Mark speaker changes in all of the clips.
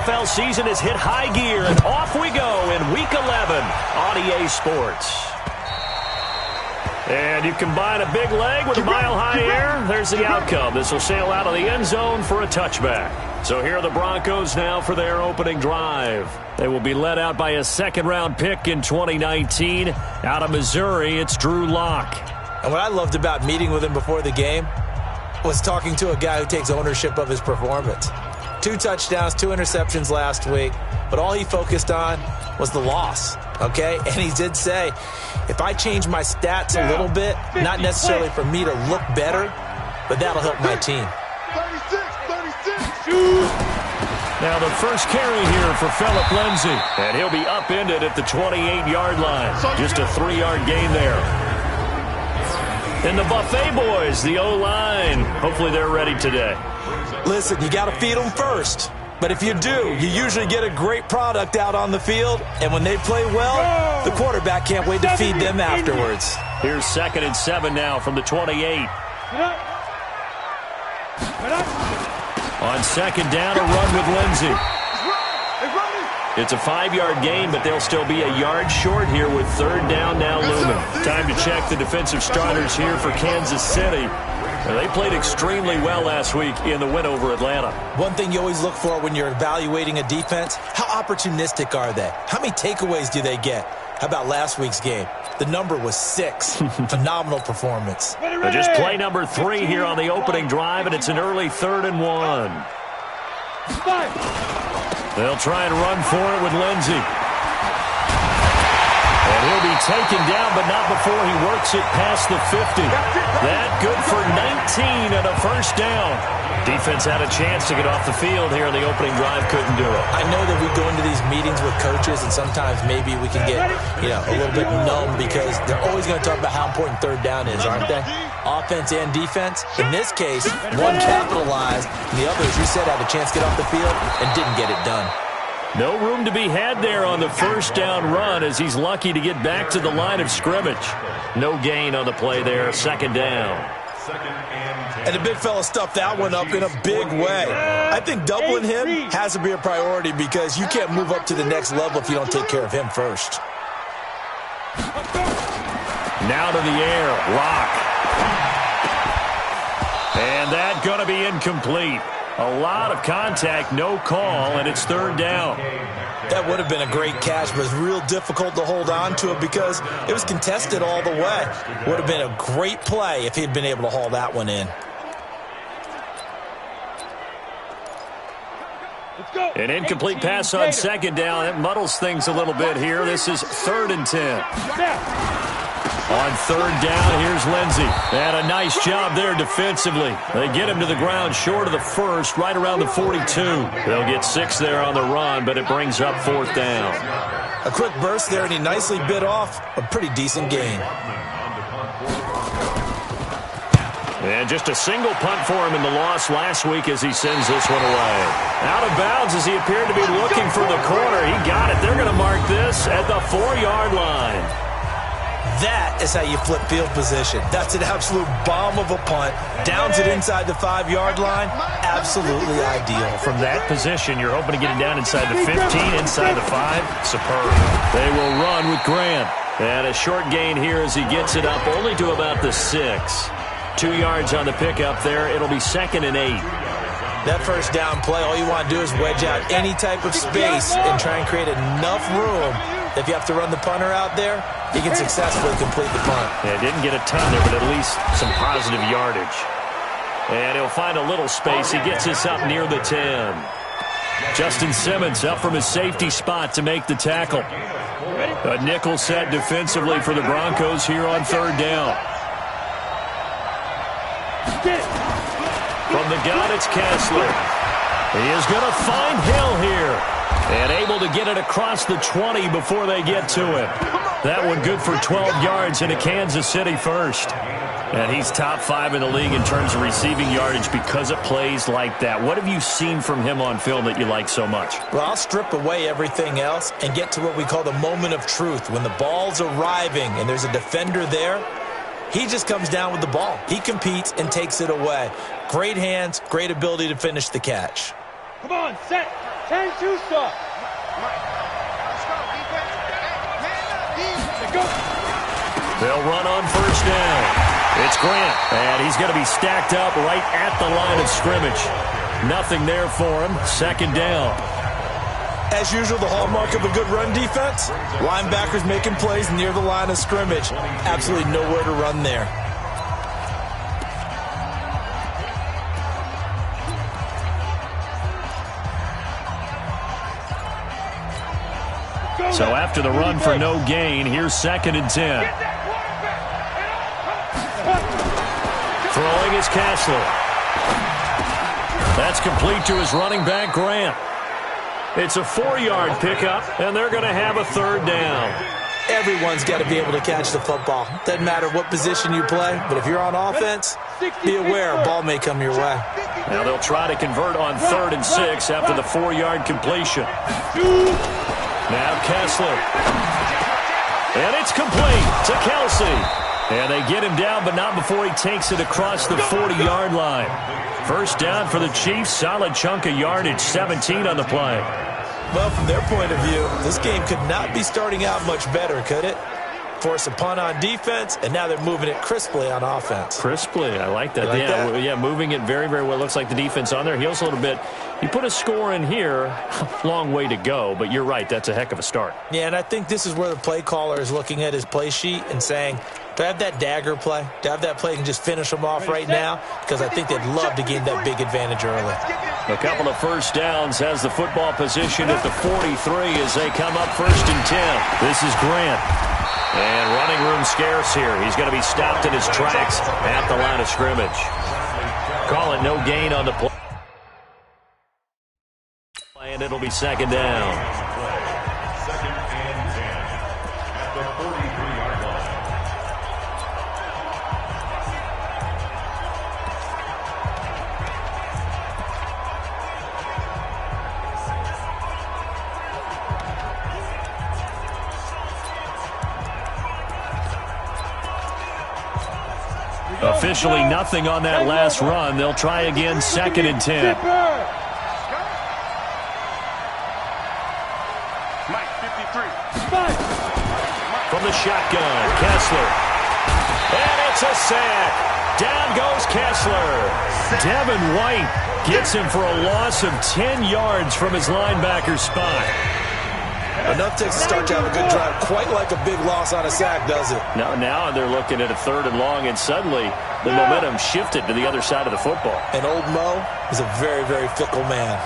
Speaker 1: NFL season has hit high gear, and off we go in Week 11 on EA Sports. And you combine a big leg with a mile-high air, there's the outcome. This will sail out of the end zone for a touchback. So here are the Broncos now for their opening drive. They will be led out by a second-round pick in 2019. Out of Missouri, it's Drew Lock.
Speaker 2: And what I loved about meeting with him before the game was talking to a guy who takes ownership of his performance. 2 touchdowns, 2 interceptions last week, but all he focused on was the loss, okay? And he did say, if I change my stats a little bit, not necessarily for me to look better, but that'll help my team.
Speaker 3: 36.
Speaker 1: Now the first carry here for Phillip Lindsay, and he'll be upended at the 28-yard line. Just a 3-yard gain there. And the Buffet boys, the O-line, hopefully they're ready today.
Speaker 2: Listen, you got to feed them first. But if you do, you usually get a great product out on the field. And when they play well, the quarterback can't wait to feed them afterwards.
Speaker 1: Here's 2nd and 7 now from the 28. On 2nd down, a run with Lindsay. It's a 5-yard gain, but they'll still be a yard short here with 3rd down now looming. Time to check the defensive starters here for Kansas City. They played extremely well last week in the win over Atlanta.
Speaker 2: One thing you always look for when you're evaluating a defense, how opportunistic are they? How many takeaways do they get? How about last week's game? The number was 6. Phenomenal performance.
Speaker 1: But just play number 3 here on the opening drive, and it's an early 3rd and 1. They'll try and run for it with Lindsay. And he'll be taken down, but not before he works it past the 50. That good for 19 and a first down. Defense had a chance to get off the field here in the opening drive, couldn't do it.
Speaker 2: I know that we go into these meetings with coaches, and sometimes maybe we can get, a little bit numb because they're always going to talk about how important 3rd down is, aren't they? Offense and defense. In this case, one capitalized, and the other, as you said, had a chance to get off the field and didn't get it done.
Speaker 1: No room to be had there on the first down run as he's lucky to get back to the line of scrimmage. No gain on the play there, 2nd down.
Speaker 2: And the big fella stuffed that one up in a big way. I think doubling him has to be a priority because you can't move up to the next level if you don't take care of him first.
Speaker 1: Now to the air, Lock. And that going to be incomplete. A lot of contact, no call, and it's 3rd down.
Speaker 2: That would have been a great catch, but it was real difficult to hold on to it because it was contested all the way. Would have been a great play if he had been able to haul that one in.
Speaker 1: An incomplete pass on 2nd down. It muddles things a little bit here. This is 3rd and 10. On 3rd down, here's Lindsay. And a nice job there defensively. They get him to the ground short of the 1st, right around the 42. They'll get 6 there on the run, but it brings up 4th down.
Speaker 2: A quick burst there, and he nicely bit off a pretty decent gain.
Speaker 1: And just a single punt for him in the loss last week as he sends this one away. Out of bounds as he appeared to be looking for the corner. He got it. They're going to mark this at the 4-yard line.
Speaker 2: That is how you flip field position. That's an absolute bomb of a punt. Downs it inside the 5-yard line. Absolutely ideal.
Speaker 1: From that position, you're hoping to get it down inside the 15, inside the 5. Superb. They will run with Grant. And a short gain here as he gets it up only to about the 6. 2 yards on the pickup there. It'll be 2nd and 8.
Speaker 2: That first down play, all you want to do is wedge out any type of space and try and create enough room. If you have to run the punter out there, he can successfully complete the punt.
Speaker 1: Yeah, didn't get a ton there, but at least some positive yardage. And he'll find a little space. He gets us up near the 10. Justin Simmons up from his safety spot to make the tackle. A nickel set defensively for the Broncos here on 3rd down. From the gun, it's Kessler. He is going to find Hill here. And able to get it across the 20 before they get to it. That one good for 12 yards in a Kansas City first. And he's top 5 in the league in terms of receiving yardage because of plays like that. What have you seen from him on film that you like so much?
Speaker 2: Well, I'll strip away everything else and get to what we call the moment of truth. When the ball's arriving and there's a defender there, he just comes down with the ball. He competes and takes it away. Great hands, great ability to finish the catch.
Speaker 3: Come on, set. 10-2, sir.
Speaker 1: They'll run on first down. It's Grant, and he's going to be stacked up right at the line of scrimmage. Nothing there for him. Second down.
Speaker 2: As usual, the hallmark of a good run defense, linebackers making plays near the line of scrimmage. Absolutely nowhere to run there.
Speaker 1: So after the run for no gain, here's 2nd and 10. Throwing is Kessler. That's complete to his running back, Grant. It's a 4-yard pickup, and they're going to have a 3rd down.
Speaker 2: Everyone's got to be able to catch the football. Doesn't matter what position you play, but if you're on offense, be aware a ball may come your way.
Speaker 1: Now they'll try to convert on 3rd and 6 after the 4-yard completion. Now Kessler. And it's complete to Kelsey. And they get him down, but not before he takes it across the 40-yard line. First down for the Chiefs. Solid chunk of yardage, 17 on the play.
Speaker 2: Well, from their point of view, this game could not be starting out much better, could it? Force a punt on defense, and now they're moving it crisply on offense.
Speaker 1: Crisply, I like that.
Speaker 2: Yeah,
Speaker 1: moving it very, very well. Looks like the defense on there heals a little bit. You put a score in here, long way to go, but you're right, that's a heck of a start.
Speaker 2: Yeah, and I think this is where the play caller is looking at his play sheet and saying, do I have that dagger play? Do I have that play and just finish them off right now? Because I think they'd love to gain that big advantage early.
Speaker 1: A couple of first downs has the football position at the 43 as they come up 1st and 10. This is Grant. And running room scarce here. He's going to be stopped in his tracks at the line of scrimmage. Call it no gain on the play. And it'll be 2nd down.
Speaker 4: Second and 10 at the 43-yard line.
Speaker 1: Officially nothing on that last run. They'll try again 2nd and 10. From the shotgun, Kessler. And it's a sack. Down goes Kessler. Devin White gets him for a loss of 10 yards from his linebacker spot.
Speaker 2: Enough to start to have a good drive. Quite like a big loss on a sack, does it?
Speaker 1: Now they're looking at a 3rd and long, and suddenly the momentum shifted to the other side of the football.
Speaker 2: And old Mo is a very, very fickle man.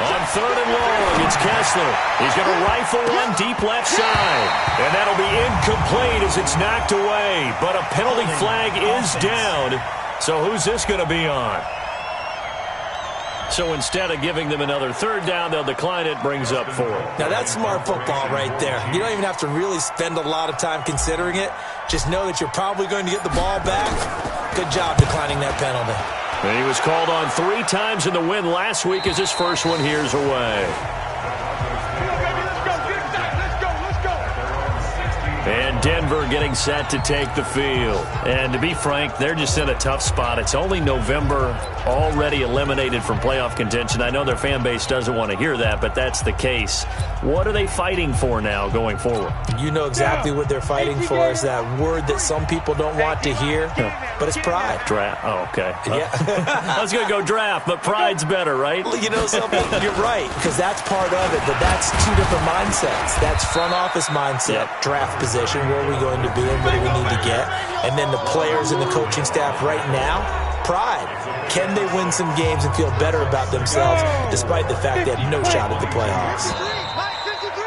Speaker 1: On 3rd and long, it's Kessler. He's going to rifle one deep left side. And that'll be incomplete as it's knocked away. But a penalty flag is down. So who's this going to be on? So instead of giving them another 3rd down, they'll decline it, brings up 4.
Speaker 2: Now that's smart football right there. You don't even have to really spend a lot of time considering it. Just know that you're probably going to get the ball back. Good job declining that penalty.
Speaker 1: And he was called on 3 times in the win last week as his first one here's away. And Denver getting set to take the field. And to be frank, they're just in a tough spot. It's only November, already eliminated from playoff contention. I know their fan base doesn't want to hear that, but that's the case. What are they fighting for now going forward?
Speaker 2: You know exactly what they're fighting for is that word that some people don't want to hear, but it's pride.
Speaker 1: Draft. Oh, okay.
Speaker 2: Yeah.
Speaker 1: I was going to go draft, but pride's better, right?
Speaker 2: You know something? You're right, because that's part of it, but that's 2 different mindsets. That's front office mindset, draft position, where are we going to be and what do we need to get? And then the players and the coaching staff right now, pride. Can they win some games and feel better about themselves despite the fact they have no shot at the playoffs?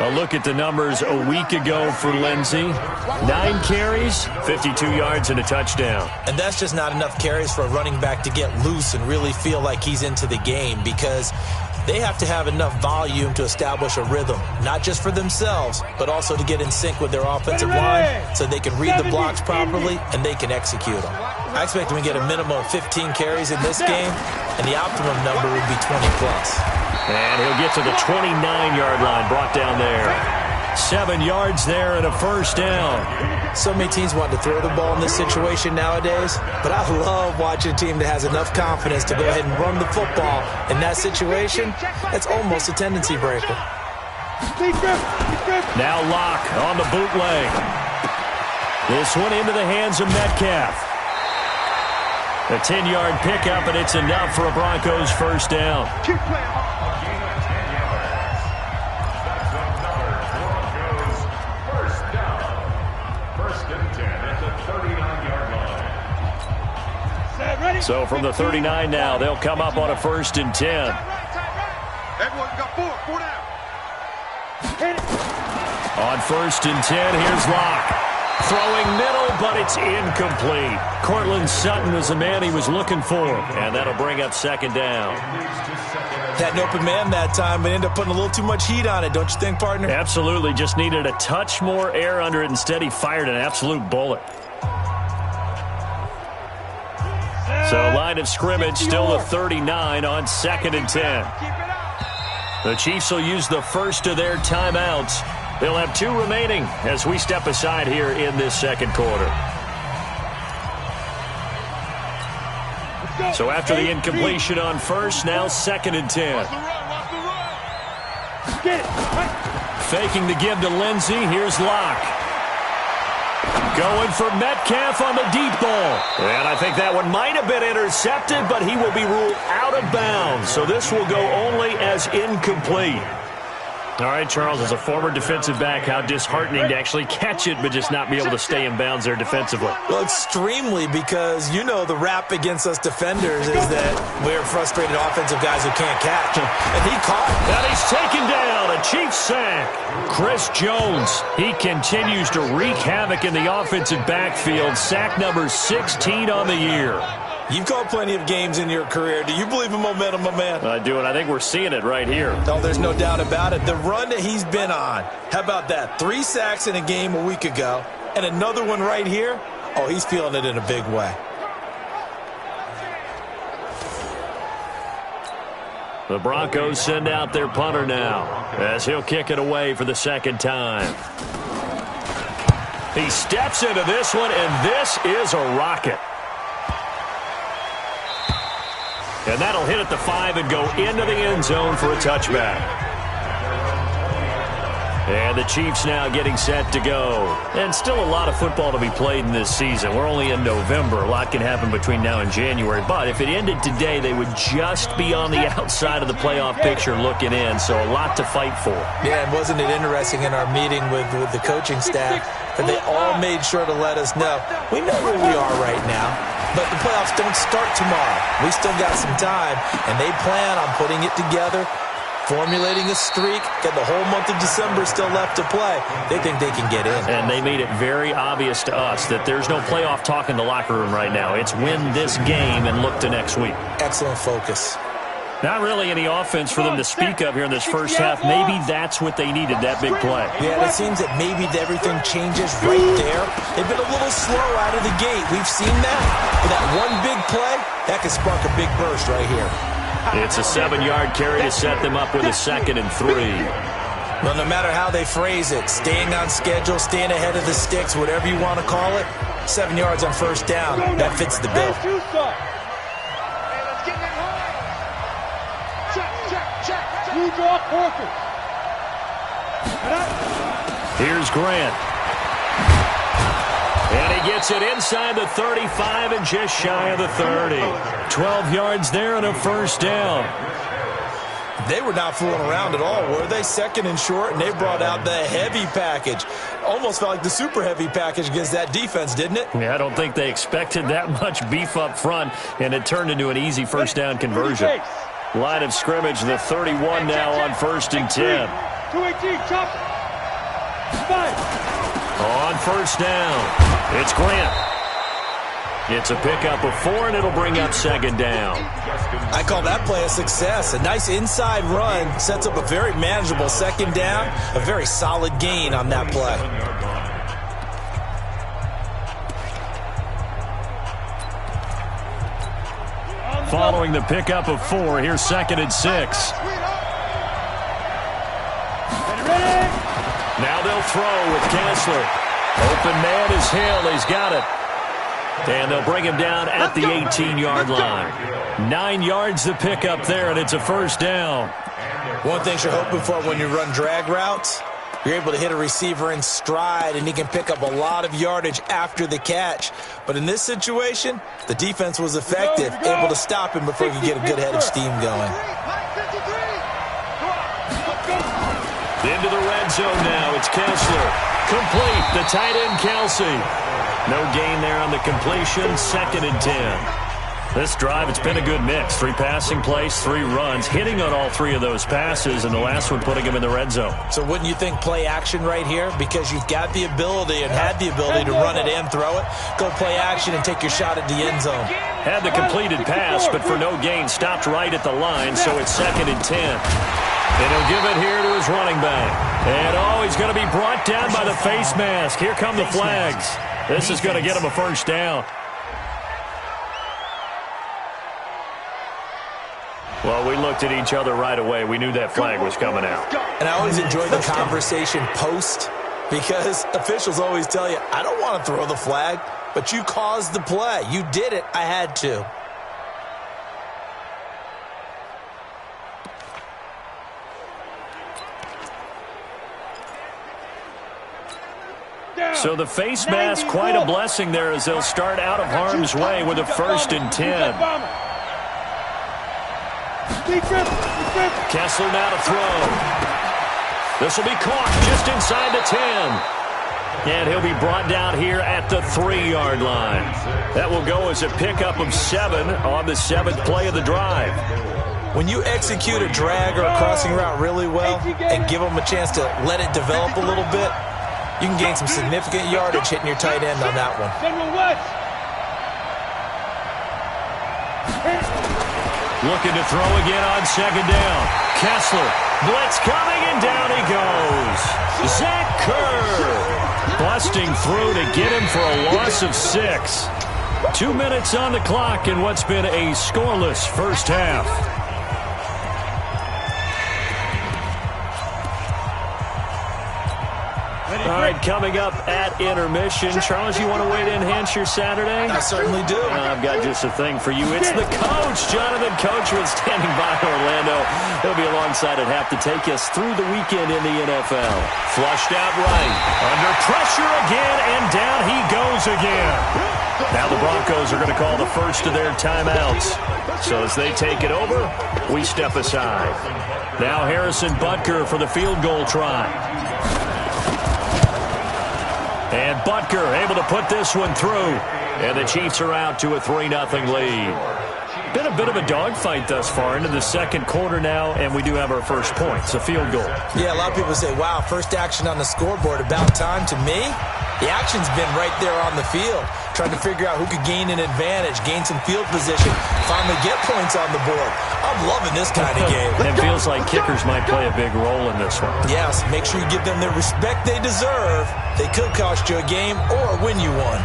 Speaker 1: A look at the numbers a week ago for Lindsey. 9 carries, 52 yards, and a touchdown.
Speaker 2: And that's just not enough carries for a running back to get loose and really feel like he's into the game, because they have to have enough volume to establish a rhythm, not just for themselves, but also to get in sync with their offensive line so they can read the blocks properly and they can execute them. I expect them to get a minimum of 15 carries in this game, and the optimum number would be 20+.
Speaker 1: And he'll get to the 29-yard line, brought down there. 7 yards there and a first down.
Speaker 2: So many teams want to throw the ball in this situation nowadays, but I love watching a team that has enough confidence to go ahead and run the football. In that situation, that's almost a tendency breaker.
Speaker 1: Now Locke on the bootleg. This one into the hands of Metcalf. A 10-yard pickup, and it's enough for a Broncos first down.
Speaker 3: Keep playing hard.
Speaker 1: So from the 39 now, they'll come up on a 1st and 10.
Speaker 3: Everyone got 4 down.
Speaker 1: On 1st and 10, here's Locke. Throwing middle, but it's incomplete. Cortland Sutton was the man he was looking for, and that'll bring up 2nd down.
Speaker 2: Had an open man that time, but ended up putting a little too much heat on it, don't you think, partner?
Speaker 1: Absolutely, just needed a touch more air under it. Instead, he fired an absolute bullet. So line of scrimmage still the 39 on 2nd and 10. The Chiefs will use the first of their timeouts. They'll have 2 remaining as we step aside here in this 2nd quarter. So after the incompletion on 1st, now 2nd and 10. Faking the give to Lindsey. Here's Locke. Going for Metcalf on the deep ball. And I think that one might have been intercepted, but he will be ruled out of bounds. So this will go only as incomplete. All right, Charles, as a former defensive back, how disheartening to actually catch it but just not be able to stay in bounds there defensively.
Speaker 2: Well, extremely, because you know the rap against us defenders is that we're frustrated offensive guys who can't catch. And he caught it.
Speaker 1: And he's taken down. A Chiefs sack. Chris Jones, he continues to wreak havoc in the offensive backfield. Sack number 16 on the year.
Speaker 2: You've called plenty of games in your career. Do you believe in momentum, my man?
Speaker 1: I do, and I think we're seeing it right here.
Speaker 2: No, there's no doubt about it. The run that he's been on, how about that? 3 sacks in a game a week ago, and another one right here. Oh, he's feeling it in a big way.
Speaker 1: The Broncos send out their punter now as he'll kick it away for the 2nd time. He steps into this one, and this is a rocket. And that'll hit at the 5 and go into the end zone for a touchback. And the Chiefs now getting set to go. And still a lot of football to be played in this season. We're only in November. A lot can happen between now and January. But if it ended today, they would just be on the outside of the playoff picture looking in. So a lot to fight for.
Speaker 2: Yeah, and wasn't it interesting in our meeting with the coaching staff that they all made sure to let us know, we know where we are right now, but the playoffs don't start tomorrow. We still got some time, and they plan on putting it together, formulating a streak, got the whole month of December still left to play. They think they can get in.
Speaker 1: And they made it very obvious to us that there's no playoff talk in the locker room right now. It's win this game and look to next week.
Speaker 2: Excellent focus.
Speaker 1: Not really any offense for them to speak of here in this first half. Maybe that's what they needed, that big play.
Speaker 2: Yeah, it seems that maybe everything changes right there. They've been a little slow out of the gate. We've seen that. But that one big play, that could spark a big burst right here.
Speaker 1: It's a 7-yard carry to set them up with a 2nd and 3.
Speaker 2: Well, no matter how they phrase it, staying on schedule, staying ahead of the sticks, whatever you want to call it, 7 yards on 1st down, that fits the bill.
Speaker 1: Here's Grant. And he gets it inside the 35 and just shy of the 30. 12 yards there and a 1st down.
Speaker 2: They were not fooling around at all, were they? 2nd and short, and they brought out the heavy package. Almost felt like the super heavy package against that defense, didn't it?
Speaker 1: Yeah, I don't think they expected that much beef up front, and it turned into an easy 1st down conversion. Line of scrimmage, the 31 now on 1st and 10.
Speaker 3: 218, chop. 5.
Speaker 1: On 1st down, it's Grant. It's a pickup of 4, and it'll bring up 2nd down.
Speaker 2: I call that play a success. A nice inside run sets up a very manageable 2nd down. A very solid gain on that play.
Speaker 1: Following the pickup of 4, here's 2nd and 6. Now they'll throw with Kessler. Open man is Hill. He's got it. And they'll bring him down at the 18-yard line. 9 yards to pick up there, and it's a first down.
Speaker 2: One thing you're hoping for when you run drag routes, you're able to hit a receiver in stride, and he can pick up a lot of yardage after the catch. But in this situation, the defense was effective, able to stop him before he could get a good head of steam going.
Speaker 1: Into the red zone now. It's Kessler. Complete. The tight end, Kelsey. No gain there on the completion. 2nd and 10. This drive, it's been a good mix. 3 passing plays, 3 runs, hitting on all 3 of those passes, and the last one putting him in the red zone.
Speaker 2: So wouldn't you think play action right here? Because you've got the ability and had the ability to run it and throw it. Go play action and take your shot at the end zone.
Speaker 1: Had the completed pass, but for no gain, stopped right at the line, so it's 2nd and 10. And he'll give it here to his running back. And, he's going to be brought down by the face mask. Here come the flags. This is going to get him a first down. Well, we looked at each other right away. We knew that flag was coming out.
Speaker 2: And I always enjoy the conversation post, because officials always tell you, I don't want to throw the flag, but you caused the play. You did it. I had to.
Speaker 1: So the face mask, quite a blessing there as they'll start out of harm's way with a 1st and 10. Kessler now to throw. This will be caught just inside the 10. And he'll be brought down here at the 3-yard line. That will go as a pickup of 7 on the 7th play of the drive.
Speaker 2: When you execute a drag or a crossing route really well and give them a chance to let it develop a little bit, you can gain some significant yardage hitting your tight end on that one.
Speaker 1: Looking to throw again on 2nd down. Kessler, blitz coming, and down he goes. Zach Kerr busting through to get him for a loss of 6. 2 minutes on the clock in what's been a scoreless first half. All right, coming up at intermission. Charles, you want to wait to enhance your Saturday?
Speaker 2: I certainly do.
Speaker 1: I've got just a thing for you. It's the coach, Jonathan Coachman, standing by Orlando. He'll be alongside at half to take us through the weekend in the NFL. Flushed out right. Under pressure again, and down he goes again. Now the Broncos are going to call the first of their timeouts. So as they take it over, we step aside. Now Harrison Butker for the field goal try. And Butker able to put this one through. And the Chiefs are out to a 3-0 lead. Been a bit of a dogfight thus far into the 2nd quarter now, and we do have our first point. It's a field goal.
Speaker 2: Yeah, a lot of people say, wow, first action on the scoreboard, about time. To me, the action's been right there on the field, trying to figure out who could gain an advantage, gain some field position, finally get points on the board. I'm loving this kind of game.
Speaker 1: It feels like kickers might play a big role in this one.
Speaker 2: Yes, make sure you give them the respect they deserve. They could cost you a game or win you one.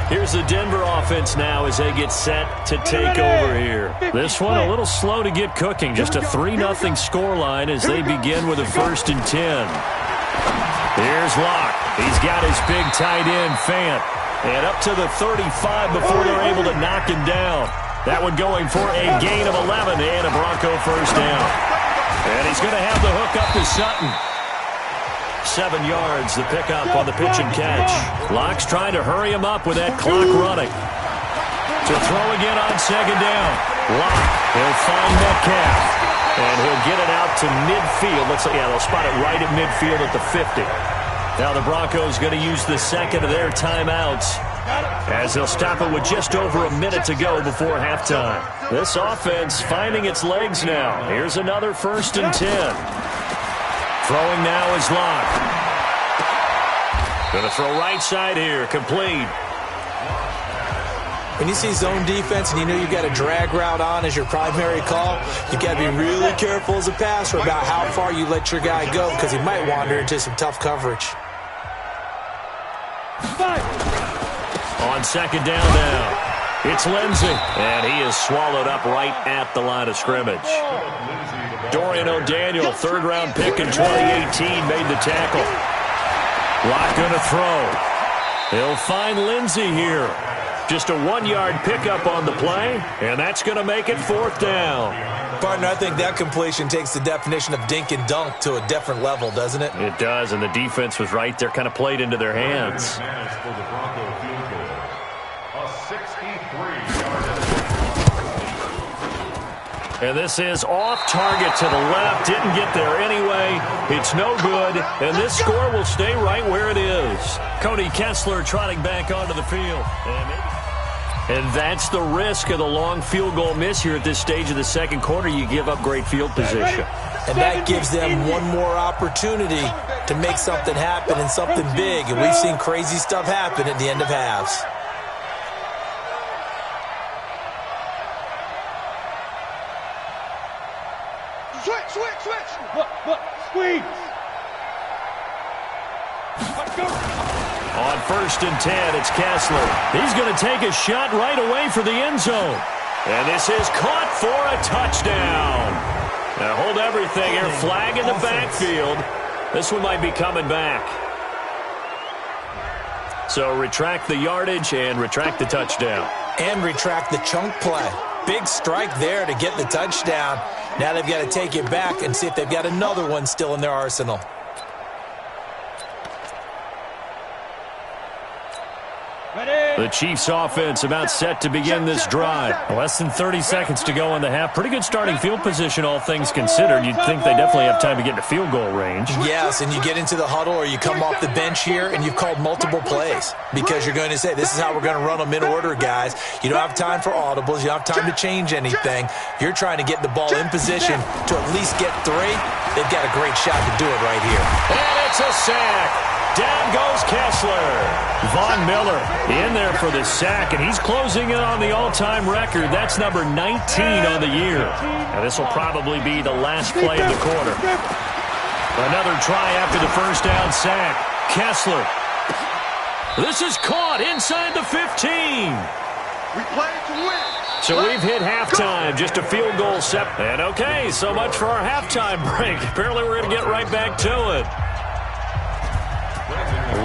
Speaker 1: Here's the Denver offense now as they get set to take over here. This one a little slow to get cooking. Just a 3-0 scoreline as they begin with a 1st and 10. Here's Locke. He's got his big tight end, Fant. And up to the 35 before they're able to knock him down. That one going for a gain of 11 and a Bronco first down. And he's going to have the hook up to Sutton. 7 yards, the pickup on the pitch and catch. Locke's trying to hurry him up with that clock running. To throw again on 2nd down. Locke, he'll find Metcalf. And he'll get it out to midfield. They'll spot it right at midfield at the 50. Now the Broncos going to use the 2nd of their timeouts as they'll stop it with just over a minute to go before halftime. This offense finding its legs now. Here's another 1st and 10. Throwing now is Locke. Going to throw right side here, complete.
Speaker 2: When you see zone defense and you know you've got a drag route on as your primary call, you've got to be really careful as a passer about how far you let your guy go because he might wander into some tough coverage.
Speaker 1: On 2nd down now, it's Lindsey. And he is swallowed up right at the line of scrimmage. Dorian O'Daniel, 3rd-round pick in 2018, made the tackle. Lock going to throw. He'll find Lindsey here. Just a 1-yard pickup on the play, and that's going to make it 4th down.
Speaker 2: Partner, I think that completion takes the definition of dink and dunk to a different level, doesn't it?
Speaker 1: It does, and the defense was right there, kind of played into their hands.
Speaker 4: For the Bronco field goal, a 63-yard.
Speaker 1: And this is off target to the left. Didn't get there anyway. It's no good. And this score will stay right where it is. Cody Kessler trotting back onto the field. And that's the risk of the long field goal miss here at this stage of the second quarter. You give up great field position.
Speaker 2: And that gives them one more opportunity to make something happen and something big. And we've seen crazy stuff happen at the end of halves.
Speaker 3: Switch. Look, squeeze. Let's go.
Speaker 1: On 1st and 10, it's Kessler. He's going to take a shot right away for the end zone. And this is caught for a touchdown. Now hold everything here. Flag in the backfield. This one might be coming back. So retract the yardage and retract the touchdown.
Speaker 2: And retract the chunk play. Big strike there to get the touchdown. Now they've got to take it back and see if they've got another one still in their arsenal.
Speaker 1: The Chiefs offense about set to begin this drive. Less than 30 seconds to go in the half. Pretty good starting field position, all things considered. You'd think they definitely have time to get to field goal range.
Speaker 2: Yes, and you get into the huddle or you come off the bench here and you've called multiple plays because you're going to say, this is how we're going to run them in order, guys. You don't have time for audibles. You don't have time to change anything. You're trying to get the ball in position to at least get 3. They've got a great shot to do it right here.
Speaker 1: And it's a sack. Down goes Kessler. Von Miller in there for the sack, and he's closing in on the all-time record. That's number 19 on the year. Now, this will probably be the last play of the quarter. Another try after the first down sack. Kessler. This is caught inside the 15.
Speaker 3: We play to win.
Speaker 1: So we've hit halftime, just a field goal set. And okay, so much for our halftime break. Apparently we're going to get right back to it.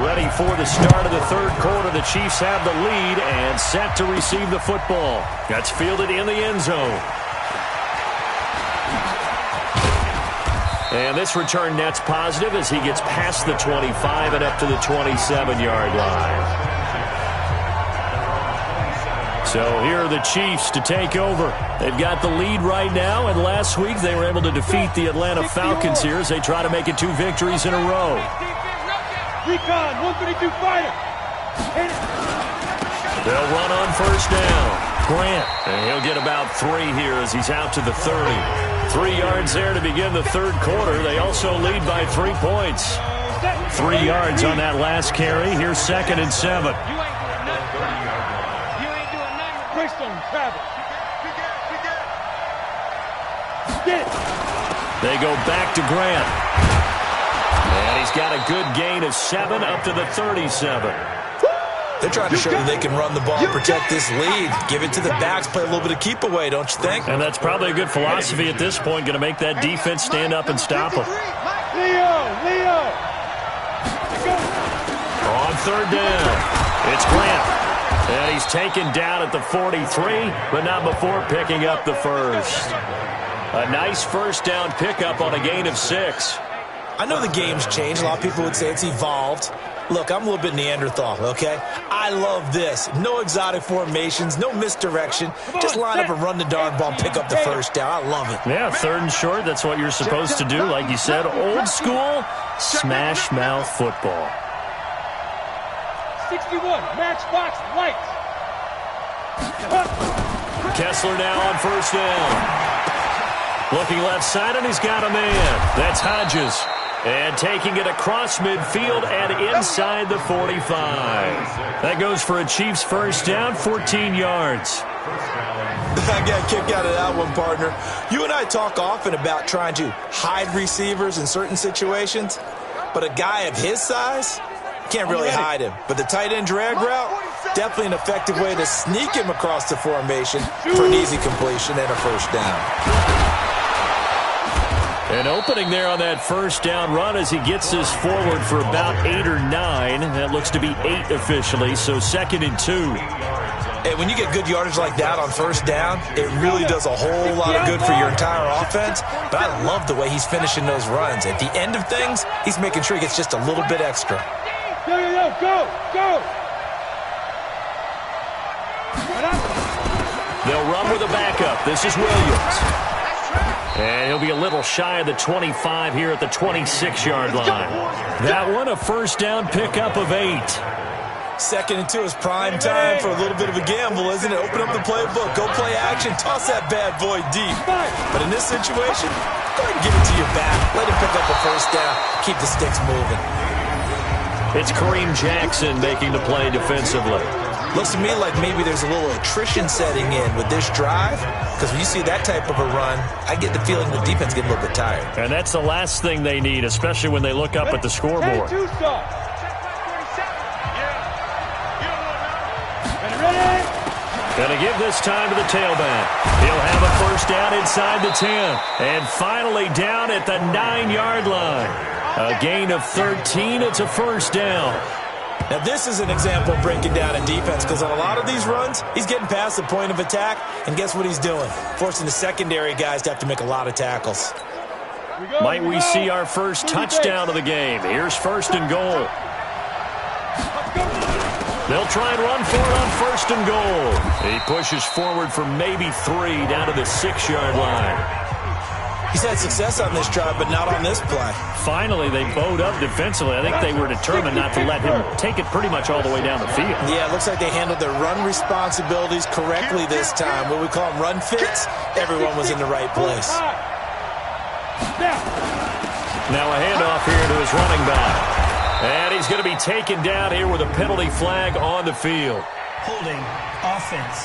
Speaker 1: Ready for the start of the third quarter. The Chiefs have the lead and set to receive the football. That's fielded in the end zone. And this return net's positive as he gets past the 25 and up to the 27-yard line. So here are the Chiefs to take over. They've got the lead right now, and last week they were able to defeat the Atlanta Falcons here as they try to make it 2 victories in a row.
Speaker 3: Recon, 132 fighter.
Speaker 1: They'll run on first down. Grant, and he'll get about 3 here as he's out to the 30. 3 yards there to begin the third quarter. They also lead by 3 points. 3 yards on that last carry. Here's 2nd and 7.
Speaker 3: You ain't doing nothing. Brace on Travis. Get it.
Speaker 1: They go back to Grant. And he's got a good gain of 7 up to the 37.
Speaker 2: They're trying to show that they can run the ball, protect this lead, give it to the backs, play a little bit of keep away, don't you think?
Speaker 1: And that's probably a good philosophy at this point, going to make that defense stand up and stop them.
Speaker 3: Leo.
Speaker 1: On third down, it's Grant. And he's taken down at the 43, but not before picking up the first. A nice first down pickup on a gain of 6.
Speaker 2: I know the game's changed. A lot of people would say it's evolved. Look, I'm a little bit Neanderthal, okay? I love this. No exotic formations, no misdirection. Just line up and run the darn ball and pick up the first down. I love it.
Speaker 1: Yeah, 3rd and short, that's what you're supposed to do. Like you said, old school, smash mouth football.
Speaker 3: 61, matchbox lights.
Speaker 1: Kessler now on first down. Looking left side, and he's got a man. That's Hodges. And taking it across midfield and inside the 45. That goes for a Chiefs first down, 14 yards.
Speaker 2: I got a kick out of that one, partner. You and I talk often about trying to hide receivers in certain situations, but a guy of his size can't really hide him. But the tight end drag route, definitely an effective way to sneak him across the formation for an easy completion and a first down.
Speaker 1: An opening there on that first down run as he gets this forward for about 8 or 9. That looks to be 8 officially, so 2nd and 2.
Speaker 2: Hey, when you get good yardage like that on first down, it really does a whole lot of good for your entire offense. But I love the way he's finishing those runs. At the end of things, he's making sure he gets just a little bit extra.
Speaker 3: Go!
Speaker 1: They'll run with a backup. This is Williams. And he'll be a little shy of the 25 here at the 26-yard line. That one, a first down pickup of 8.
Speaker 2: 2nd and 2 is prime time for a little bit of a gamble, isn't it? Open up the playbook, go play action, toss that bad boy deep. But in this situation, go ahead and give it to your back. Let him pick up a first down. Keep the sticks moving.
Speaker 1: It's Kareem Jackson making the play defensively.
Speaker 2: Looks to me like maybe there's a little attrition setting in with this drive, because when you see that type of a run, I get the feeling the defense getting a little bit tired.
Speaker 1: And that's the last thing they need, especially when they look up at the scoreboard. Going to give this time to the tailback. He'll have a first down inside the 10. And finally down at the 9-yard line. A gain of 13. It's a first down.
Speaker 2: Now, this is an example of breaking down in defense, because on a lot of these runs, he's getting past the point of attack, and guess what he's doing? Forcing the secondary guys to have to make a lot of tackles.
Speaker 1: Might we see our first touchdown of the game? Here's 1st and goal. They'll try and run for it on 1st and goal. He pushes forward for maybe 3 down to the 6-yard line.
Speaker 2: He's had success on this drive, but not on this play.
Speaker 1: Finally, they bowed up defensively. I think they were determined not to let him take it pretty much all the way down the field.
Speaker 2: Yeah, it looks like they handled their run responsibilities correctly this time. What we call them run fits, everyone was in the right place.
Speaker 1: Now a handoff here to his running back. And he's going to be taken down here with a penalty flag on the field.
Speaker 5: Holding offense.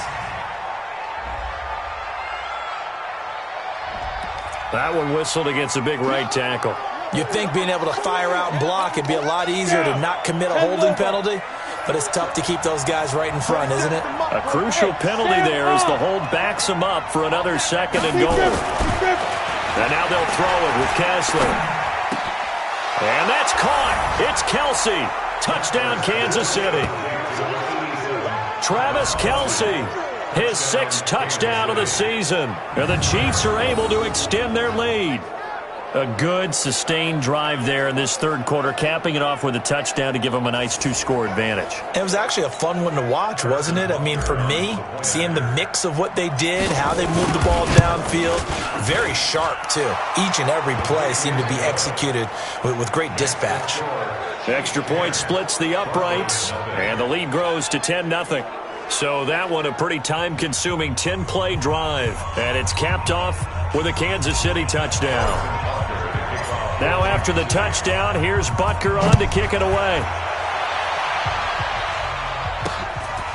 Speaker 1: That one whistled against a big right tackle.
Speaker 2: You'd think being able to fire out and block, it'd be a lot easier to not commit a holding penalty, but it's tough to keep those guys right in front, isn't it?
Speaker 1: A crucial penalty there as the hold backs him up for another 2nd and goal. And now they'll throw it with Kessler. And that's caught. It's Kelsey. Touchdown, Kansas City. Travis Kelsey. His 6th touchdown of the season. And the Chiefs are able to extend their lead. A good, sustained drive there in this 3rd quarter, capping it off with a touchdown to give them a nice 2-score advantage.
Speaker 2: It was actually a fun one to watch, wasn't it? I mean, for me, seeing the mix of what they did, how they moved the ball downfield, very sharp, too. Each and every play seemed to be executed with great dispatch.
Speaker 1: Extra point splits the uprights, and the lead grows to 10-0. So that one a pretty time-consuming 10-play drive. And it's capped off with a Kansas City touchdown. Now after the touchdown, here's Butker on to kick it away.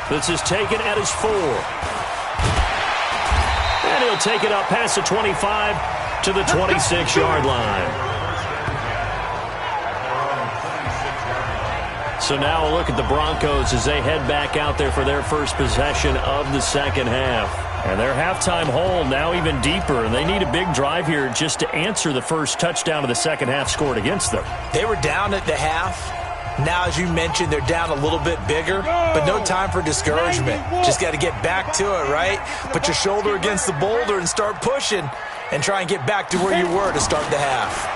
Speaker 1: This is taken at his 4. And he'll take it up past the 25 to the 26-yard line. So now a look at the Broncos as they head back out there for their first possession of the 2nd half. And their halftime hole now even deeper, and they need a big drive here just to answer the first touchdown of the 2nd half scored against them.
Speaker 2: They were down at the half. Now, as you mentioned, they're down a little bit bigger, but no time for discouragement. Just got to get back to it, right? Put your shoulder against the boulder and start pushing and try and get back to where you were to start the half.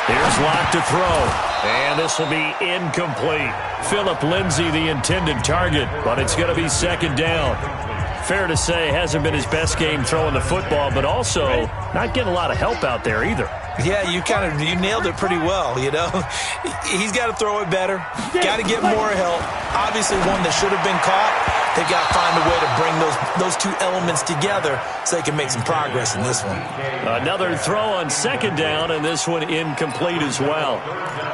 Speaker 1: Here's Locke to throw. And this will be incomplete. Phillip Lindsay, the intended target, but it's going to be 2nd down. Fair to say, hasn't been his best game throwing the football, but also not getting a lot of help out there either.
Speaker 2: Yeah, you nailed it pretty well, you know. He's got to throw it better. Got to get more help. Obviously, one that should have been caught. They've got to find a way to bring those 2 elements together so they can make some progress in this one.
Speaker 1: Another throw on 2nd down, and this one incomplete as well.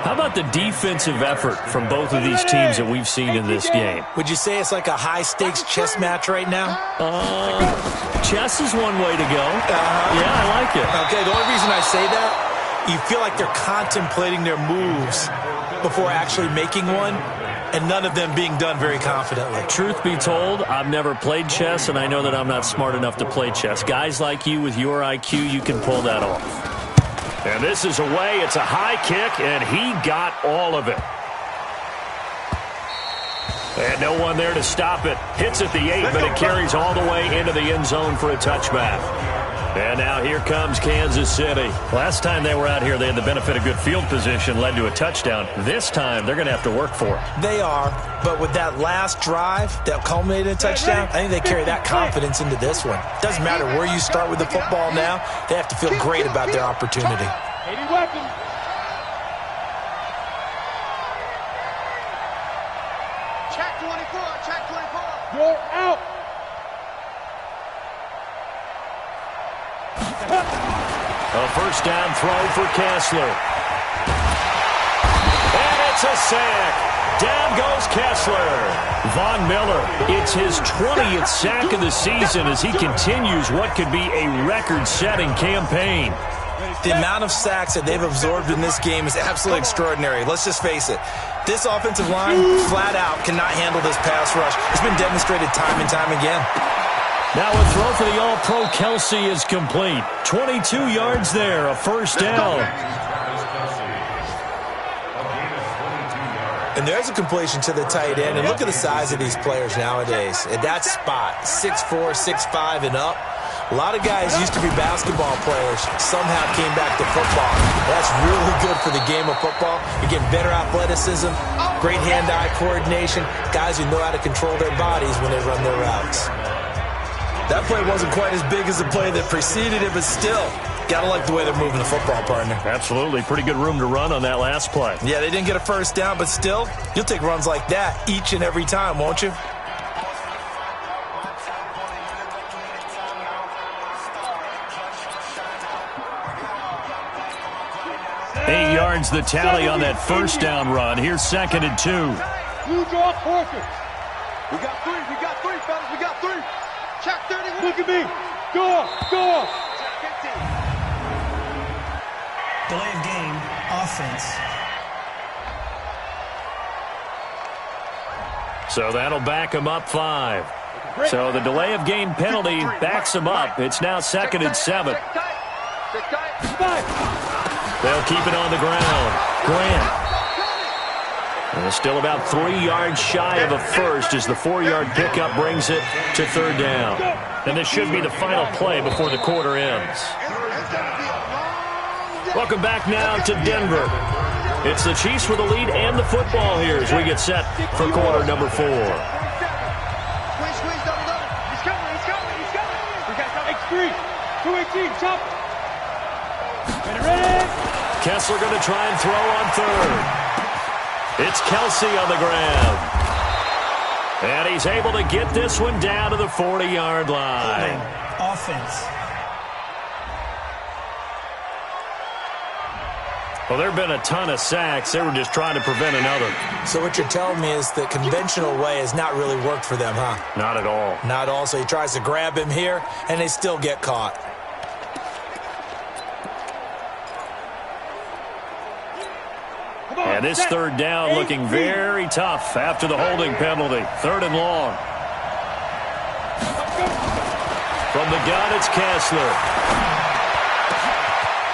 Speaker 1: How about the defensive effort from both of these teams that we've seen in this game?
Speaker 2: Would you say it's like a high-stakes chess match right now?
Speaker 1: Chess is one way to go. Yeah, I like it.
Speaker 2: Okay, the only reason I say that, you feel like they're contemplating their moves before actually making one, and none of them being done very confidently.
Speaker 1: Truth be told, I've never played chess, and I know that I'm not smart enough to play chess. Guys like you with your IQ, you can pull that off. And this is away. It's a high kick, and he got all of it. And no one there to stop it. Hits at the 8, but it carries all the way into the end zone for a touchback. And now here comes Kansas City. Last time they were out here, they had the benefit of good field position, led to a touchdown. This time, they're going to have to work for it.
Speaker 2: They are, but with that last drive that culminated in a touchdown, I think they carry that confidence into this one. Doesn't matter where you start with the football now, they have to feel great about their opportunity.
Speaker 3: 80 weapons.
Speaker 6: Check 24, check 24.
Speaker 3: You're out.
Speaker 1: A first down throw for Kessler. And it's a sack. Down goes Kessler. Von Miller, it's his 20th sack of the season as he continues what could be a record-setting campaign.
Speaker 2: The amount of sacks that they've absorbed in this game is absolutely extraordinary. Let's just face it. This offensive line, flat out, cannot handle this pass rush. It's been demonstrated time and time again.
Speaker 1: Now a throw for the All-Pro Kelsey is complete. 22 yards there, a first down.
Speaker 2: And there's a completion to the tight end. And look at the size of these players nowadays. At that spot, 6'4", 6'5", and up. A lot of guys used to be basketball players, somehow came back to football. That's really good for the game of football. You're getting better athleticism, great hand-eye coordination, guys who know how to control their bodies when they run their routes. That play wasn't quite as big as the play that preceded it, but still, gotta like the way they're moving the football, partner.
Speaker 1: Absolutely. Pretty good room to run on that last play.
Speaker 2: Yeah, they didn't get a first down, but still, you'll take runs like that each and every time, won't you?
Speaker 1: Eight yards the tally on that first down run. Here's 2nd and 2.
Speaker 3: You draw quarter.
Speaker 6: We got three, fellas, we got three. Check 31.
Speaker 3: Look at me. Go up, go up.
Speaker 6: Check 15.
Speaker 5: Delay of game, offense.
Speaker 1: So that'll back him up 5. So the delay of game penalty backs him up. It's now 2nd and 7.
Speaker 6: Check tight.
Speaker 1: They'll keep it on the ground. Grant. And still about 3 yards shy of a first as the 4-yard pickup brings it to 3rd down. And this should be the final play before the quarter ends. Welcome back now to Denver. It's the Chiefs with the lead and the football here as we get set for quarter number 4.
Speaker 6: Squeeze, double. He's coming. We got
Speaker 3: X3. 218, chop. Ready.
Speaker 1: Kessler going to try and throw on 3rd. It's Kelsey on the ground. And he's able to get this one down to the 40-yard line.
Speaker 5: Offense.
Speaker 1: Well, there have been a ton of sacks. They were just trying to prevent another.
Speaker 2: So what you're telling me is the conventional way has not really worked for them, huh?
Speaker 1: Not at all.
Speaker 2: Not all. So he tries to grab him here, and they still get caught.
Speaker 1: And this 3rd down looking very tough after the holding penalty. 3rd and long. From the gun, it's Kessler.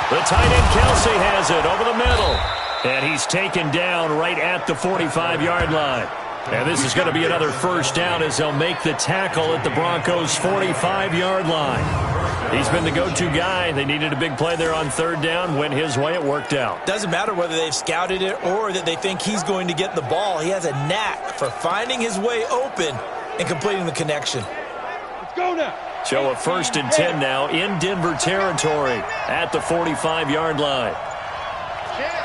Speaker 1: The tight end Kelsey has it over the middle. And he's taken down right at the 45-yard line. And this is going to be another first down as they'll make the tackle at the Broncos' 45-yard line. He's been the go-to guy. They needed a big play there on 3rd down. Went his way. It worked out.
Speaker 2: Doesn't matter whether they've scouted it or that they think he's going to get the ball. He has a knack for finding his way open and completing the connection.
Speaker 3: Let's go now.
Speaker 1: So a 1st and 10 now in Denver territory at the 45-yard line.
Speaker 6: Check.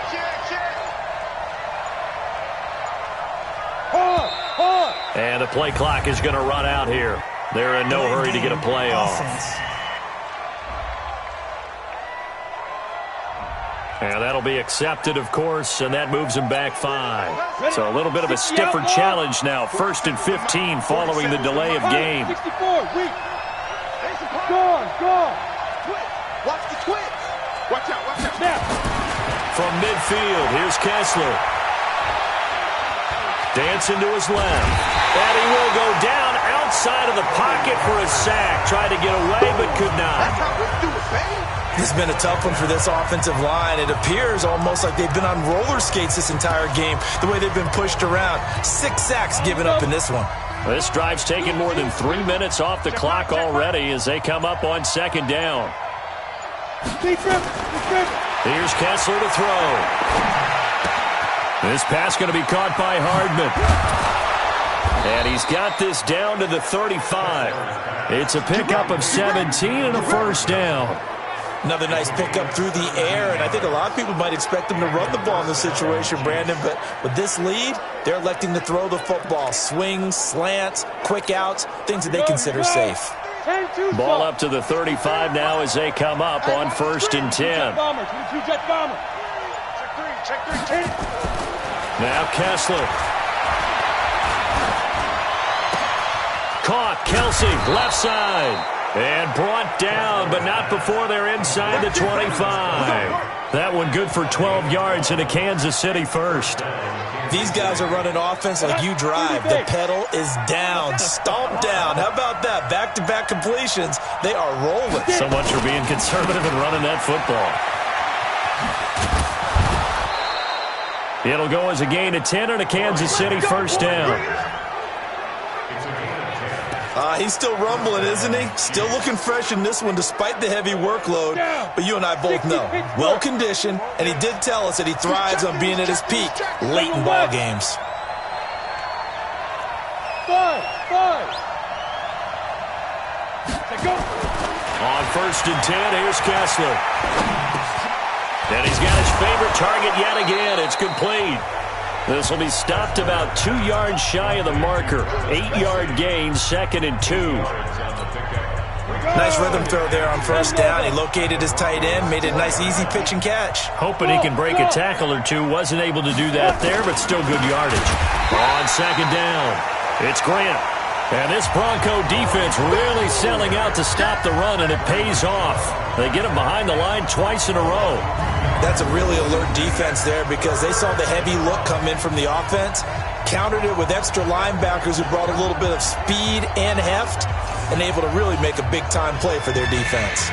Speaker 3: Hard.
Speaker 1: And the play clock is going to run out here. They're in no hurry to get a play off. And that'll be accepted, of course, and that moves him back 5. So a little bit of a stiffer challenge now. 1st and 15 following the delay of game.
Speaker 3: 64, weak. Gone.
Speaker 6: Watch the twitch. Watch out.
Speaker 3: Snap.
Speaker 1: From midfield, here's Kessler. Dancing to his left. And he will go down outside of the pocket for a sack. Tried to get away, but could not.
Speaker 6: That's how we do it, baby.
Speaker 2: This has been a tough one for this offensive line. It appears almost like they've been on roller skates this entire game, the way they've been pushed around. 6 sacks given up in this one.
Speaker 1: This drive's taken more than 3 minutes off the clock already as they come up on second down. Here's Kessler to throw. This pass going to be caught by Hardman. And he's got this down to the 35. It's a pickup of 17 and a first down.
Speaker 2: Another nice pickup through the air, and I think a lot of people might expect them to run the ball in this situation, Brandon, but with this lead, they're electing to throw the football. Swings, slants, quick outs, things that they consider safe.
Speaker 1: Ball up to the 35 now as they come up on 1st and 10. Now Kessler. Caught, Kelsey, left side. And brought down, but not before they're inside the 25. That one good for 12 yards into Kansas City first.
Speaker 2: These guys are running offense like you drive. The pedal is down, stomp down. How about that? Back-to-back completions. They are rolling.
Speaker 1: So much for being conservative and running that football. It'll go as a gain of 10 and a Kansas City first down.
Speaker 2: He's still rumbling, isn't he? Still looking fresh in this one despite the heavy workload. But you and I both know, well-conditioned, and he did tell us that he thrives on being at his peak late in ball games.
Speaker 3: 5.
Speaker 1: On 1st and 10, here's Kessler. And he's got his favorite target yet again. It's complete. This will be stopped about 2 yards shy of the marker. 8-yard gain, 2nd and 2.
Speaker 2: Nice rhythm throw there on 1st down. He located his tight end, made a nice easy pitch and catch.
Speaker 1: Hoping he can break a tackle or two. Wasn't able to do that there, but still good yardage. On 2nd down, it's Grant. And this Bronco defense really selling out to stop the run, and it pays off. They get him behind the line twice in a row.
Speaker 2: That's a really alert defense there because they saw the heavy look come in from the offense, countered it with extra linebackers who brought a little bit of speed and heft, and able to really make a big-time play for their defense.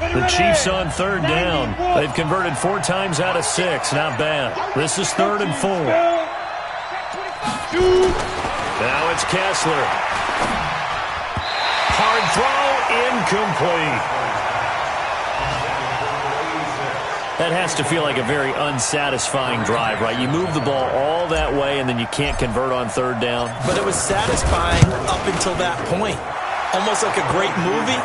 Speaker 1: The Chiefs on 3rd down. They've converted 4 times out of 6. Not bad. This is 3rd and 4. Now it's Kessler. Hard throw, incomplete. That has to feel like a very unsatisfying drive, right? You move the ball all that way, and then you can't convert on 3rd down.
Speaker 2: But it was satisfying up until that point. Almost like a great movie,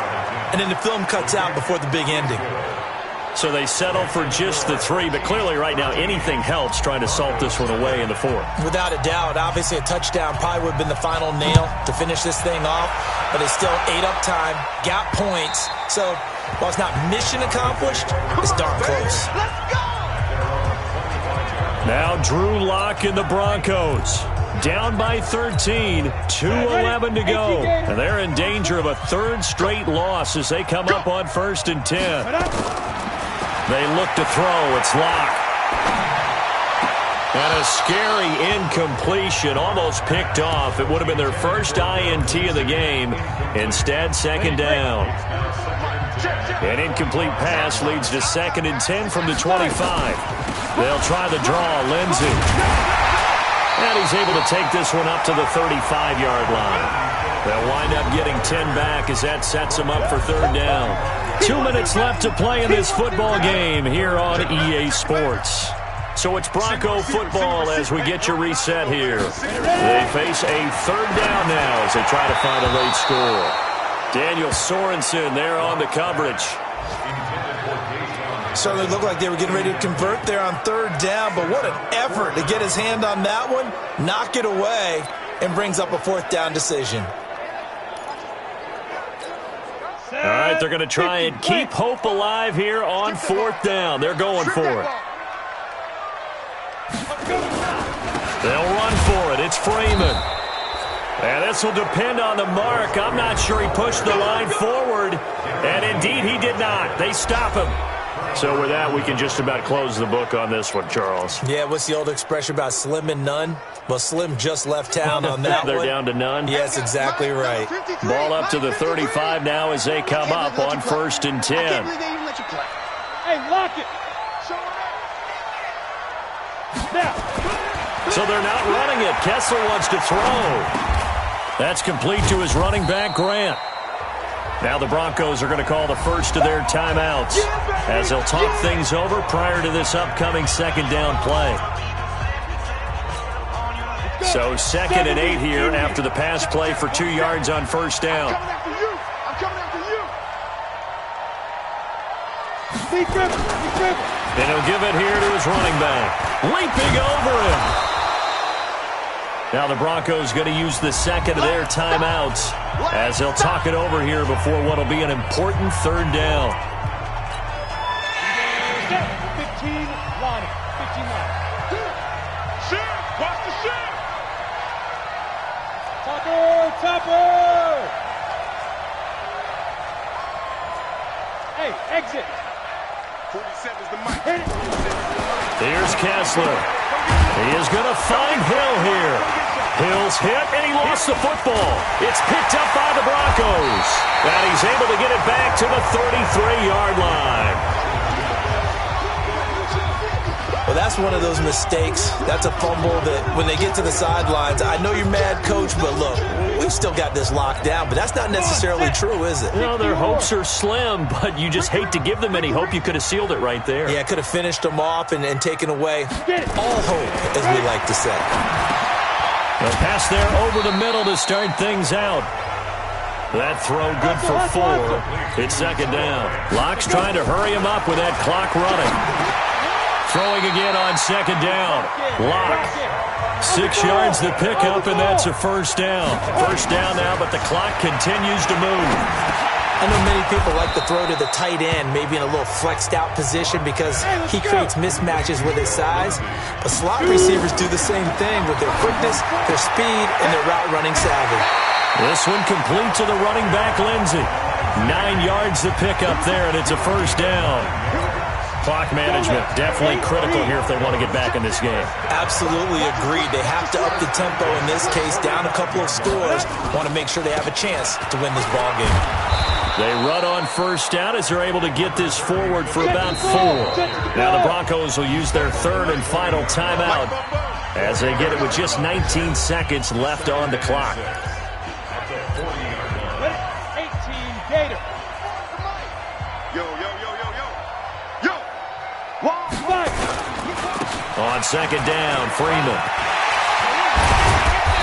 Speaker 2: and then the film cuts out before the big ending.
Speaker 1: So they settle for just the 3, but clearly right now anything helps trying to salt this one away in the 4th.
Speaker 2: Without a doubt, obviously a touchdown probably would have been the final nail to finish this thing off, but it's still ate up time, got points, so while it's not mission accomplished, it's darn close.
Speaker 1: Now Drew Lock and the Broncos. Down by 13, 2:11 to go. And they're in danger of a 3rd straight loss as they come up on 1st and 10. They look to throw. It's Lock. And a scary incompletion, almost picked off. It would have been their first INT of the game. Instead, 2nd down. An incomplete pass leads to 2nd and 10 from the 25. They'll try the draw. Lindsey. And he's able to take this one up to the 35-yard line. They'll wind up getting 10 back as that sets them up for 3rd down. 2 minutes left to play in this football game here on EA Sports. So it's Bronco football as we get your reset here. They face a 3rd down now as they try to find a late score. Daniel Sorensen there on the coverage.
Speaker 2: Certainly looked like they were getting ready to convert there on 3rd down, but what an effort to get his hand on that one, knock it away, and brings up a 4th down decision.
Speaker 1: All right, they're going to try and keep hope alive here on 4th down. They're going for it. They'll run for it. It's Freeman. And this will depend on the mark. I'm not sure he pushed the line forward. And indeed, he did not. They stop him. So with that, we can just about close the book on this one, Charles.
Speaker 2: Yeah, what's the old expression about slim and none? Well, Slim just left town on that
Speaker 1: They're
Speaker 2: one.
Speaker 1: down to none.
Speaker 2: Yes, exactly right.
Speaker 1: Ball up to the 35 now as they come up on 1st and 10.
Speaker 3: Hey, lock it. Now.
Speaker 1: So they're not running it. Kessler wants to throw. That's complete to his running back, Grant. Now the Broncos are going to call the first of their timeouts as they'll talk things over prior to this upcoming 2nd down play. So 2nd and 8 here after the pass play for 2 yards on 1st down.
Speaker 6: I'm coming after you.
Speaker 3: Be driven.
Speaker 1: And he'll give it here to his running back. Leaping over him. Now the Broncos going to use the 2nd of their timeouts as they'll talk it over here before what will be an important 3rd down.
Speaker 3: 15 line. 15 line.
Speaker 6: Shift. Watch the shift.
Speaker 3: Topper. Hey, exit.
Speaker 6: 47's the mic.
Speaker 3: Hit it.
Speaker 1: Here's Kessler. He is going to find Hill here. Hill's hit, and he lost the football. It's picked up by the Broncos. And he's able to get it back to the 33-yard line.
Speaker 2: Well, that's one of those mistakes. That's a fumble that when they get to the sidelines, I know you're mad, Coach, but look, we've still got this locked down. But that's not necessarily true, is it?
Speaker 1: No, their hopes are slim, but you just hate to give them any hope. You could have sealed it right there.
Speaker 2: Yeah, could have finished them off and taken away all hope, as we like to say.
Speaker 1: The pass there over the middle to start things out. That throw good for 4. It's 2nd down. Locke's trying to hurry him up with that clock running. Throwing again on 2nd down. Locke. 6 yards the pickup, and that's a 1st down. 1st down now, but the clock continues to move.
Speaker 2: I know many people like to throw to the tight end, maybe in a little flexed out position because he creates mismatches with his size. But slot receivers do the same thing with their quickness, their speed, and their route running savvy.
Speaker 1: This one complete to the running back, Lindsey. 9 yards the pickup there, and it's a 1st down. Clock management definitely critical here if they want to get back in this game.
Speaker 2: Absolutely agreed. They have to up the tempo in this case, down a couple of scores. Want to make sure they have a chance to win this ball game.
Speaker 1: They run on 1st down as they're able to get this forward for about 4. Now the Broncos will use their 3rd and final timeout as they get it with just 19 seconds left on the clock.
Speaker 3: 18 Gator.
Speaker 1: On 2nd down, Freeman.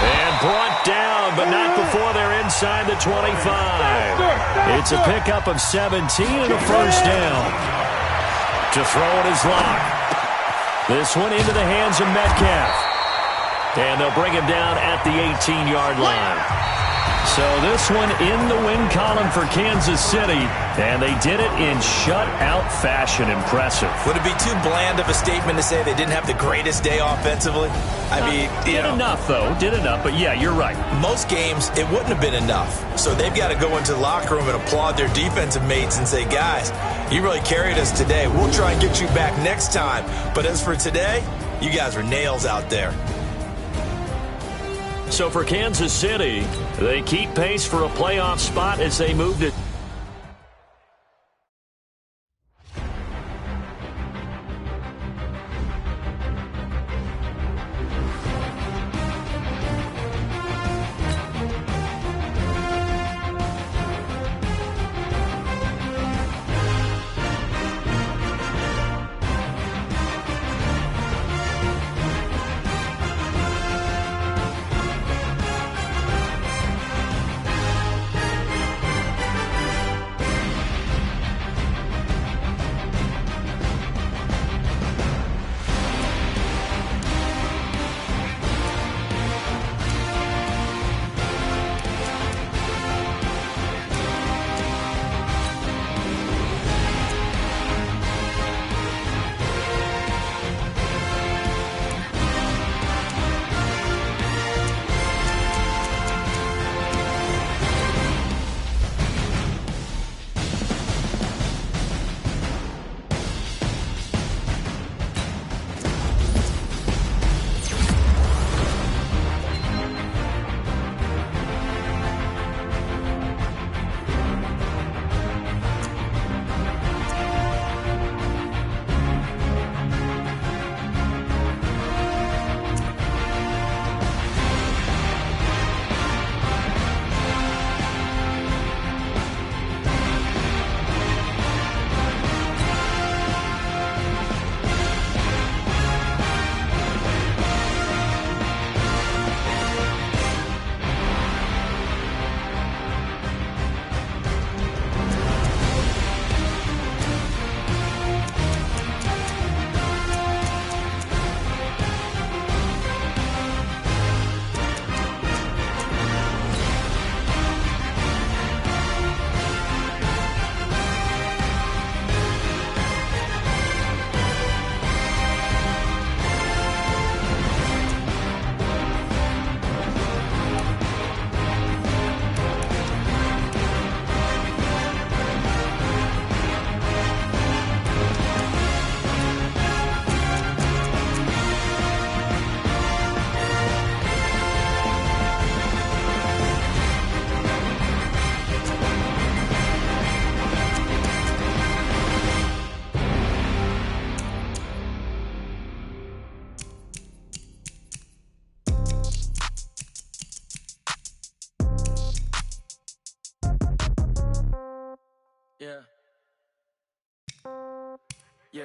Speaker 1: And brought down, but not before they're inside the 25. It's a pickup of 17 and a 1st down. To throw it is Locke. This one into the hands of Metcalf. And they'll bring him down at the 18-yard line. So this one in the win column for Kansas City, and they did it in shutout fashion. Impressive.
Speaker 2: Would it be too bland of a statement to say they didn't have the greatest day offensively? I mean,
Speaker 1: did enough, though. Did enough, but yeah, you're right.
Speaker 2: Most games, it wouldn't have been enough. So they've got to go into the locker room and applaud their defensive mates and say, guys, you really carried us today. We'll try and get you back next time. But as for today, you guys were nails out there.
Speaker 1: So for Kansas City, they keep pace for a playoff spot as they move to
Speaker 7: Yeah. Yeah.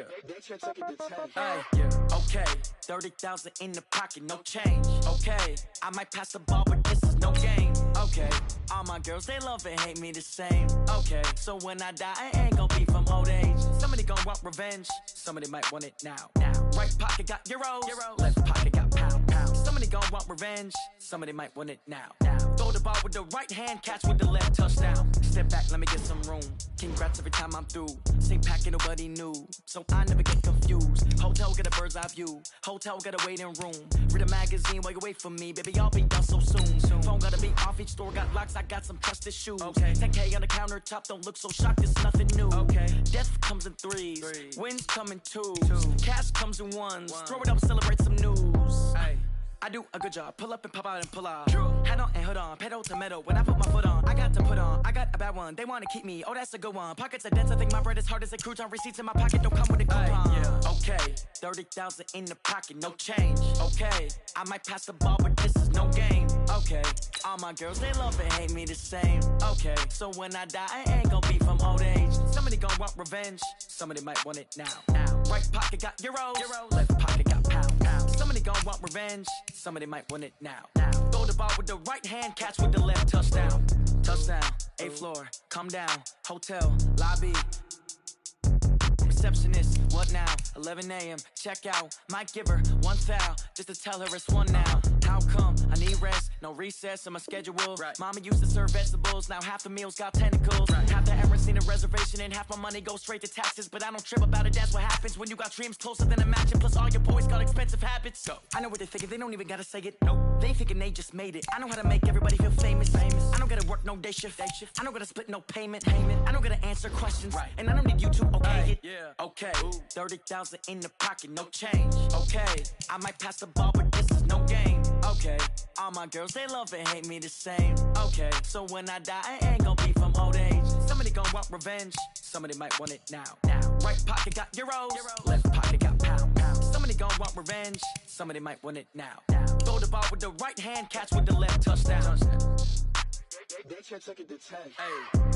Speaker 7: Hey, yeah. Okay. 30,000 in the pocket, no change. Okay. I might pass the ball, but this is no game. Okay. All my girls, they love and hate me the same. Okay. So when I die, I ain't gonna be from old age. Somebody gon' want revenge. Somebody might want it now. Right pocket got euros. Left pocket got pound. Somebody gon' want revenge. Somebody might want it now. Throw the ball with the right hand, catch with the left, touchdown. Step back, let me get some room. Congrats every time I'm through. Same packet, nobody knew. So I never get confused. Hotel get a bird's eye view. Hotel get a waiting room. Read a magazine while you wait for me. Baby, I'll be done so soon. Phone gotta be off, each store got locks. I got some trusted shoes. Okay. 10K on the countertop, don't look so shocked, it's nothing new. Okay. Death comes in threes. Wins come in twos. Cash comes in ones. Throw it up, celebrate some news. Ay. I do a good job, pull up and pop out and pull off. Hat on and hood on, pedal to metal. When I put my foot on, I got to put on. I got a bad one, they wanna keep me. Oh, that's a good one. Pockets are dense, I think my bread is hard as a crouton. Receipts in my pocket don't come with a coupon. Yeah. Okay, 30,000 in the pocket, no change. Okay, I might pass the ball, but this is no game. Okay, all my girls, they love and hate me the same. Okay, so when I die, I ain't gonna be from old age. Somebody gon' want revenge. Somebody might want it now. Right pocket got euros. Left pocket got pound. Somebody gon' want revenge. Somebody might want it now. Throw the ball with the right hand, catch with the left, touchdown. Touchdown, 8th floor, come down, hotel, lobby. Receptionist, what now? 11 a.m., check out. Might give her one foul, just to tell her it's one now. How come? I need rest, no recess in my schedule. Mama used to serve vegetables, now half the meals got tentacles. Half the errands need a reservation, and half my money goes straight to taxes. But I don't trip about it, that's what happens when you got dreams closer than a mansion. Plus all your boys got expensive habits. So I know what they're thinking, they don't even gotta say it. Nope, they thinking they just made it. I know how to make everybody feel famous. I don't gotta work no day shift. I don't gotta split no payment. I don't gotta answer questions, and I don't need you to okay it. Yeah. Okay, 30,000 in the pocket, no change. Okay, I might pass the ball, but this is no game. Okay, all my girls, they love and hate me the same. Okay, so when I die, I ain't gonna be from old age. Somebody gon' want revenge. Somebody might want it now. Right pocket got euros. Left pocket got pound. Somebody gon' want revenge. Somebody might want it now. Throw the ball with the right hand, catch with the left, touchdown.
Speaker 6: They check it to 10.
Speaker 7: Hey.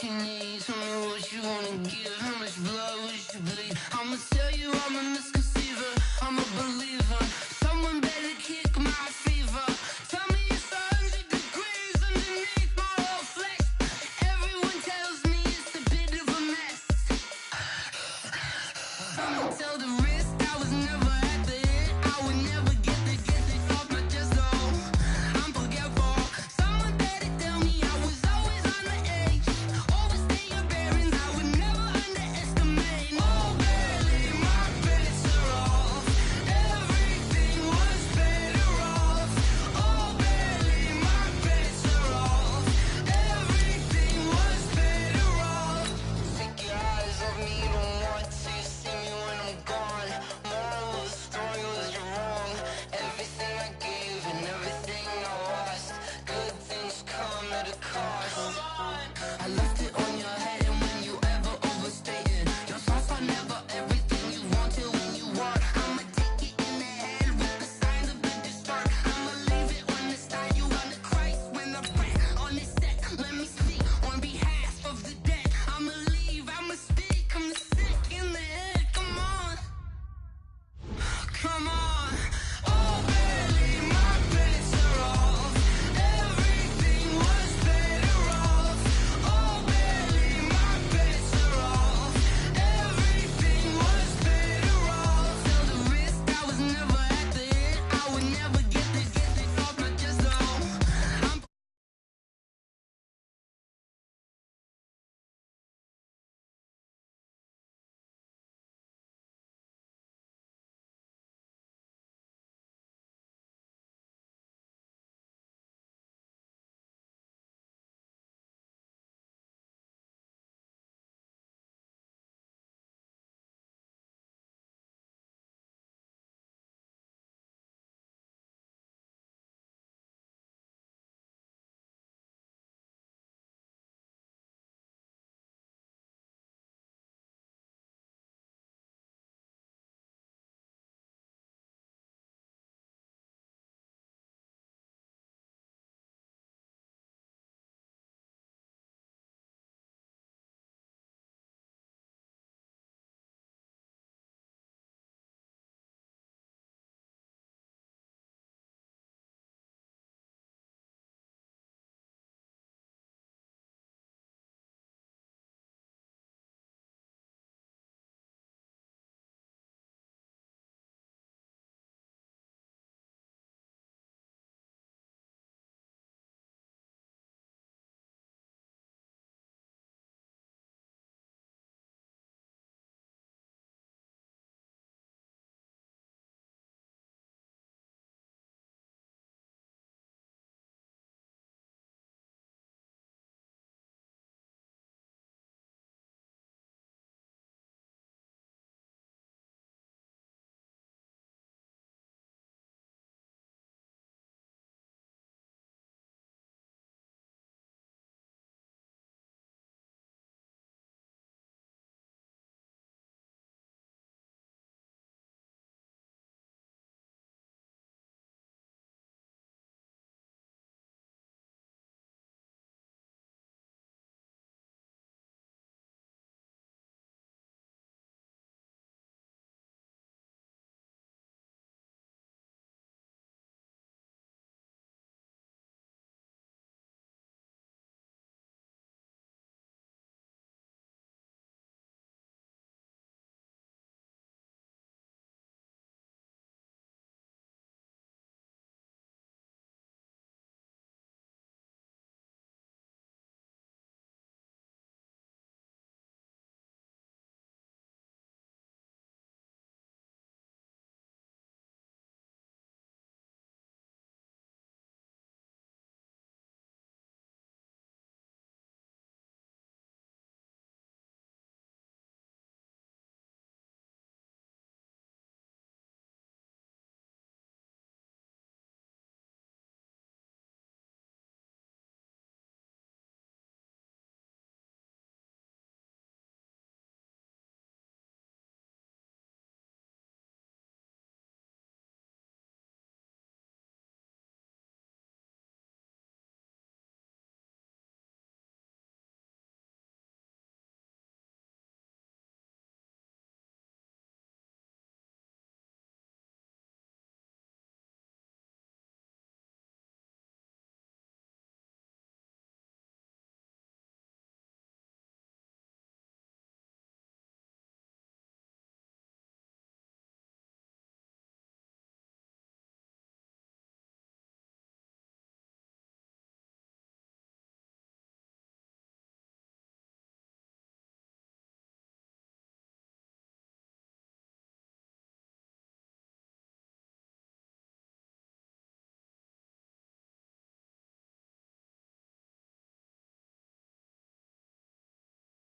Speaker 8: can you